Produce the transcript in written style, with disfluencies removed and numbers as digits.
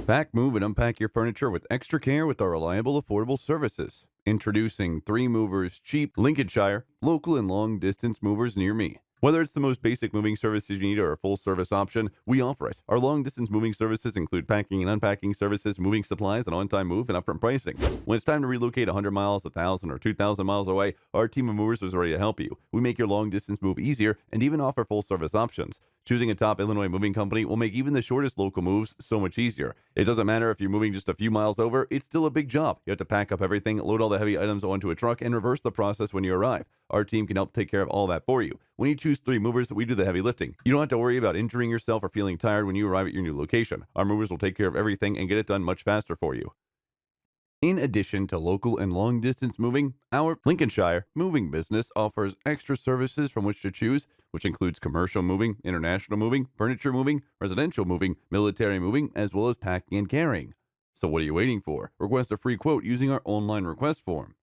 Pack, move, and unpack your furniture with extra care with our reliable, affordable services. Introducing 3 Movers Cheap, Lincolnshire, local and long distance movers near me. Whether it's the most basic moving services you need or a full service option, we offer it. Our long distance moving services include packing and unpacking services, moving supplies, and on time move and upfront pricing. When it's time to relocate 100 miles, 1,000, or 2,000 miles away, our team of movers is ready to help you. We make your long distance move easier and even offer full service options. Choosing a top Illinois moving company will make even the shortest local moves so much easier. It doesn't matter if you're moving just a few miles over, it's still a big job. You have to pack up everything, load all the heavy items onto a truck, and reverse the process when you arrive. Our team can help take care of all that for you. When you choose 3 Movers, we do the heavy lifting. You don't have to worry about injuring yourself or feeling tired when you arrive at your new location. Our movers will take care of everything and get it done much faster for you. In addition to local and long distance moving, our Lincolnshire moving business offers extra services from which to choose, which includes commercial moving, international moving, furniture moving, residential moving, military moving, as well as packing and carrying. So what are you waiting for? Request a free quote using our online request form.